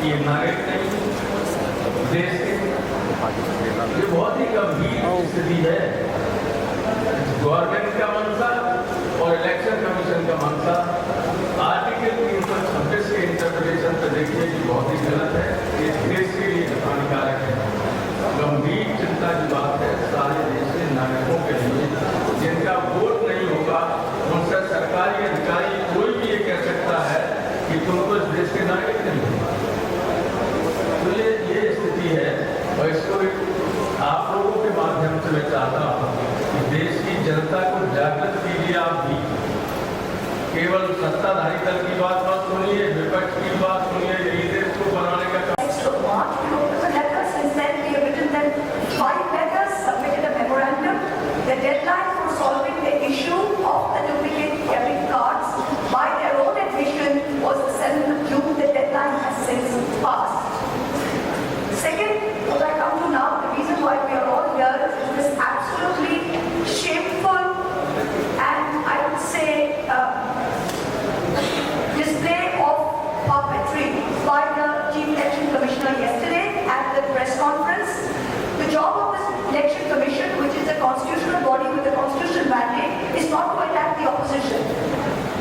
ये नागरिक नहीं देश के, ये बहुत ही गंभीर स्थिति है। गवर्नमेंट का मंशा और इलेक्शन कमीशन का मंशा आर्टिकल 326 के इंटरप्रिटेशन पर देखिए कि बहुत ही गलत है। ये देश के लिए हानिकारक है। गंभीर चिंता की बात है सारे देश के नागरिकों के लिए, जिनका वोट नहीं होगा उनसे सरकारी अधिकारी कोई भी ये कह सकता है कि तुम तो इस देश के नागरिक नहीं हो। तो ये स्थिति है और इसको आप लोगों के माध्यम से मैं चाहता हूँ कि देश की जनता को जागृत कीजिए। आप भी केवल सत्ताधारी दल की बात मत सुनिए, विपक्ष की बात सुनिए, देश को बनाने का The deadline for solving the issue of the duplicate debit cards by their own admission was the 7th of June. The deadline has since passed. Second, what I come to now, the reason why we are all here is this absolutely shameful and I would say display of puppetry by the Chief Election Commissioner yesterday at the press conference. The job of this Election Commission, which is a constitutional body with a constitutional mandate, is not to attack the opposition.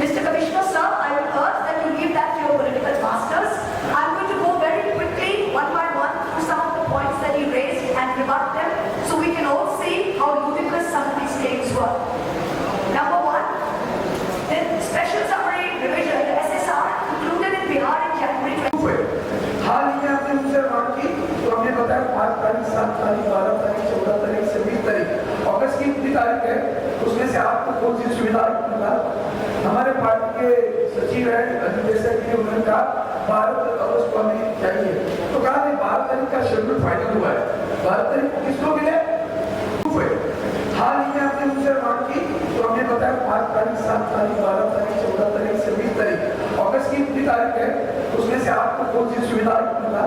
Mr. Commissioner, sir, I would urge that you leave that to your political masters. I'm going to go very quickly, one by one, through some of the points that he raised and rebut them, so we can all see how ludicrous some of these claims were. Number one, the special summary revision, the SSR, concluded in Bihar in January 2020. हाल ही में आपने मुझसे बात की तो हमने बताया 5 तारीख, 7 तारीख, 12 तारीख, 14 तारीख से 20 तारीख अगस्त की कितनी तारीख है, उसमें से आपको कौन सी सुविधा मिला? हमारे पार्टी के सचिव है अजीत देसाई जी, उन्होंने कहा 12 अगस्त को हमें चाहिए, तो कहा नहीं 12 तारीख का शेड्यूल फाइनल हुआ है। 12 तारीख को किसको मिले? हाल ही में आपने मुझसे बात की तो हमने बताया 5 तारीख, 7 तारीख, 12 तारीख, 14 तारीख से 20 तारीख अगस्त की कितनी तारीख है, उसमें से आपको कौन सी सुविधा मिला?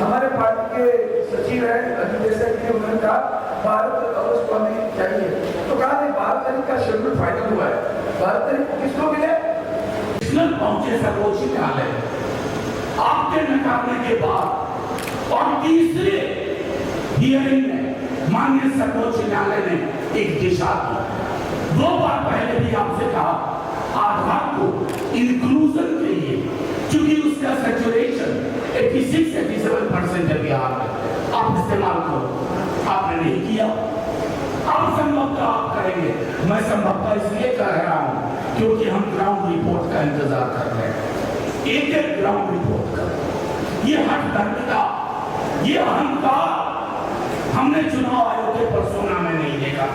हमारे पार्टी के सचिव है अजीत देसाई जी, उन्होंने कहा 12 अगस्त को हमें चाहिए, तो कहा नहीं 12 तारीख का शेड्यूल फाइनल हुआ है। 12 तारीख को किसको मिले? पहुंचे सर्वोच्च न्यायालय आपके नकारने के बाद और तीसरे हियरिंग में माननीय सर्वोच्च न्यायालय ने एक दिशा दी। 2 बार पहले भी आपसे कहा आधार को इंक्लूजन के लिए, क्योंकि उसका सैचुरेशन 86-87% है बिहार में, आप इस्तेमाल करो, आपने नहीं किया। अब संभवतः आप करेंगे। मैं संभवतः इसलिए कह रहा हूं क्योंकि हम ग्राउंड रिपोर्ट का इंतजार कर रहे हैं, एक ग्राउंड रिपोर्ट का। ये हठधर्मिता, ये अहंकार हमने चुनाव आयोग के पर्सोना में नहीं देखा।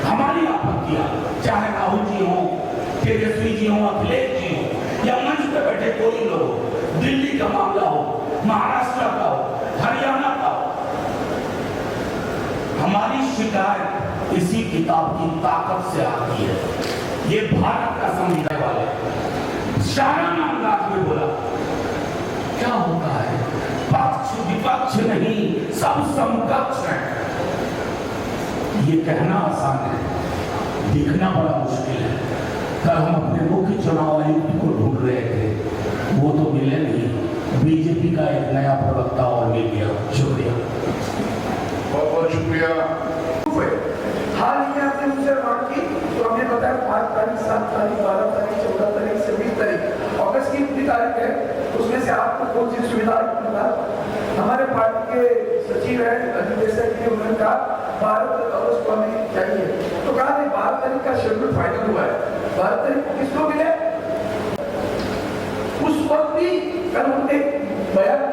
हमारी आपत्तियां, चाहे राहुल जी हो, तेजस्वी जी हो, अखिलेश जी हो, या मंच पे बैठे कोई लोग, दिल्ली का मामला हो, महाराष्ट्र का हो, हरियाणा का हो, हमारी शिकायत इसी किताब की ताकत से आती है। ये भारत का संविधान वाले शाराना अंदाज में बोला क्या होता है, पक्ष विपक्ष नहीं, सब समकक्ष है। ये कहना आसान है, दिखना बड़ा मुश्किल है। कल हम अपने मुख्य चुनाव आयुक्त को ढूंढ रहे थे, वो तो मिले नहीं। बीजेपी का एक नया प्रवक्ता और मिल गया। शुक्रिया, बहुत बहुत शुक्रिया। हाल ही में आपने मुझसे बात की तो हमने बताया 5 तारीख, 7 तारीख, 12 तारीख, 14 तारीख से 20 तारीख अगस्त की कितनी तारीख है, उसमें से आपको कौन सी सुविधा मिला? हमारे पार्टी के सचिव है अजीत देसाई जी, उन्होंने कहा 12 अगस्त को हमें चाहिए, तो कहा नहीं 12 तारीख का शेड्यूल फाइनल हुआ है। 12 तारीख को किसको मिले? उस वक्त भी कल उनके बयान